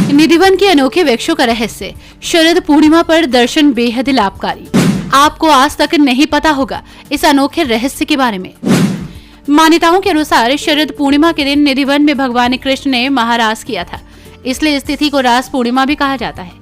निधिवन के अनोखे वृक्षों का रहस्य। शरद पूर्णिमा पर दर्शन बेहद लाभकारी। आपको आज तक नहीं पता होगा इस अनोखे रहस्य के बारे में। मान्यताओं के अनुसार शरद पूर्णिमा के दिन निधिवन में भगवान कृष्ण ने महारास किया था, इसलिए इस तिथि को रास पूर्णिमा भी कहा जाता है।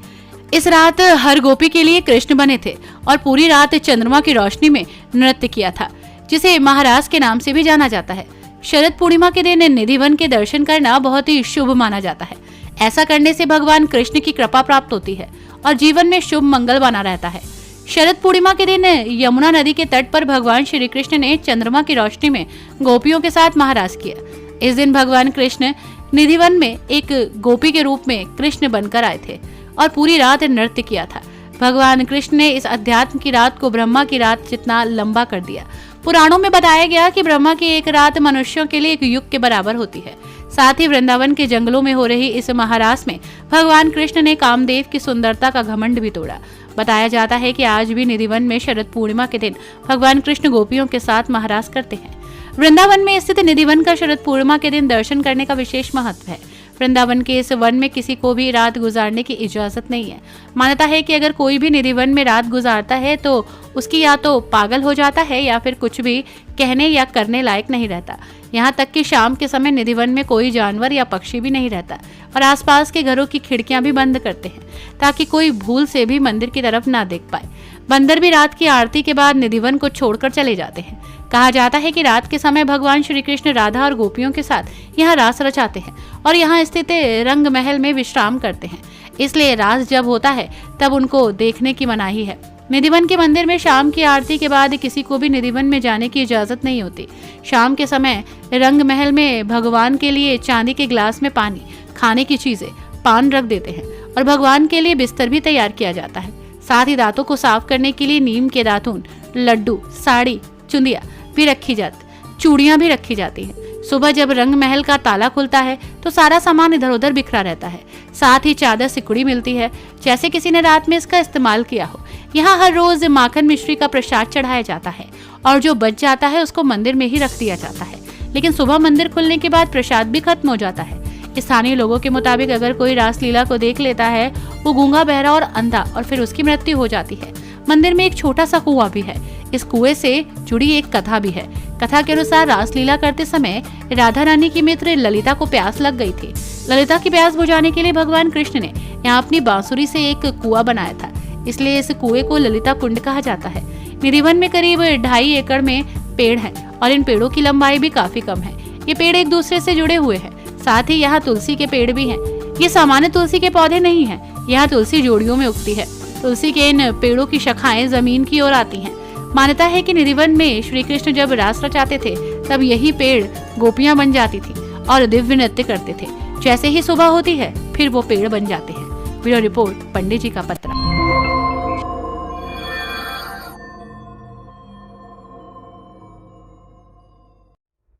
इस रात हर गोपी के लिए कृष्ण बने थे और पूरी रात चंद्रमा की रोशनी में नृत्य किया था, जिसे महारास के नाम से भी जाना जाता है। शरद पूर्णिमा के दिन निधिवन के दर्शन करना बहुत ही शुभ माना जाता है। ऐसा करने से भगवान कृष्ण की कृपा प्राप्त होती है और जीवन में शुभ मंगल बना रहता है। शरद पूर्णिमा के दिन यमुना नदी के तट पर भगवान श्री कृष्ण ने चंद्रमा की रोशनी में गोपियों के साथ महारास किया। इस दिन भगवान कृष्ण निधिवन में एक गोपी के रूप में कृष्ण बनकर आए थे और पूरी रात नृत्य किया था। भगवान कृष्ण ने इस अध्यात्म की रात को ब्रह्मा की रात जितना लंबा कर दिया। पुराणों में बताया गया कि ब्रह्मा की एक रात मनुष्यों के लिए एक युग के बराबर होती है। साथ ही वृंदावन के जंगलों में हो रही इस महारास में भगवान कृष्ण ने कामदेव की सुंदरता का घमंड भी तोड़ा। बताया जाता है कि आज भी निधिवन में शरद पूर्णिमा के दिन भगवान कृष्ण गोपियों के साथ महारास करते हैं। वृंदावन में स्थित निधिवन का शरद पूर्णिमा के दिन दर्शन करने का विशेष महत्व है। वृंदावन के इस वन में किसी को भी रात गुजारने की इजाजत नहीं है। मान्यता है कि अगर कोई भी निधिवन में रात गुजारता है तो उसकी या तो पागल हो जाता है या फिर कुछ भी कहने या करने लायक नहीं रहता। यहाँ तक कि शाम के समय निधिवन में कोई जानवर या पक्षी भी नहीं रहता और आसपास के घरों की खिड़कियां भी बंद करते हैं ताकि कोई भूल से भी मंदिर की तरफ ना देख पाए। बंदर भी रात की आरती के बाद निधिवन को छोड़कर चले जाते हैं। कहा जाता है कि रात के समय भगवान श्री कृष्ण राधा और गोपियों के साथ यहाँ रास रचाते हैं और यहाँ स्थित रंग महल में विश्राम करते हैं। इसलिए रास जब होता है तब उनको देखने की मनाही है। निधिवन के मंदिर में शाम की आरती के बाद किसी को भी निधिवन में जाने की इजाजत नहीं होती। शाम के समय रंग महल में भगवान के लिए चांदी के गिलास में पानी, खाने की चीजें, पान रख देते हैं और भगवान के लिए बिस्तर भी तैयार किया जाता है। साथ ही दांतों को साफ करने के लिए नीम के दातून, लड्डू, साड़ी, चुंदिया भी रखी जाती, चूड़ियां भी रखी जाती हैं। सुबह जब रंग महल का ताला खुलता है तो सारा सामान इधर उधर बिखरा रहता है। साथ ही चादर सिकुड़ी मिलती है, जैसे किसी ने रात में इसका इस्तेमाल किया हो। यहाँ हर रोज माखन मिश्री का प्रसाद चढ़ाया जाता है और जो बच जाता है उसको मंदिर में ही रख दिया जाता है। लेकिन सुबह मंदिर खुलने के बाद प्रसाद भी खत्म हो जाता है। स्थानीय लोगों के मुताबिक अगर कोई रासलीला को देख लेता है वो गूंगा, बहरा और अंधा और फिर उसकी मृत्यु हो जाती है। मंदिर में एक छोटा सा कुआं भी है। इस कुएं से जुड़ी एक कथा भी है। कथा के अनुसार रासलीला करते समय राधा रानी की मित्र ललिता को प्यास लग गई थी। ललिता की प्यास बुझाने के लिए भगवान कृष्ण ने यहाँ अपनी बांसुरी से एक कुआं बनाया था, इसलिए इस कुएं को ललिता कुंड कहा जाता है। निधिवन में करीब 2.5 एकड़ में पेड़ है और इन पेड़ों की लंबाई भी काफी कम है। ये पेड़ एक दूसरे से जुड़े हुए हैं। साथ ही यहाँ तुलसी के पेड़ भी हैं। ये सामान्य तुलसी के पौधे नहीं है, यहाँ तुलसी जोड़ियों में उगती है। तुलसी के इन पेड़ों की शाखाएं जमीन की ओर आती हैं। मान्यता है कि निधिवन में श्री कृष्ण जब रास रचाते थे तब यही पेड़ गोपियां बन जाती थी और दिव्य नृत्य करते थे। जैसे ही सुबह होती है फिर वो पेड़ बन जाते हैं। ब्यूरो रिपोर्ट, पंडित जी का पत्र।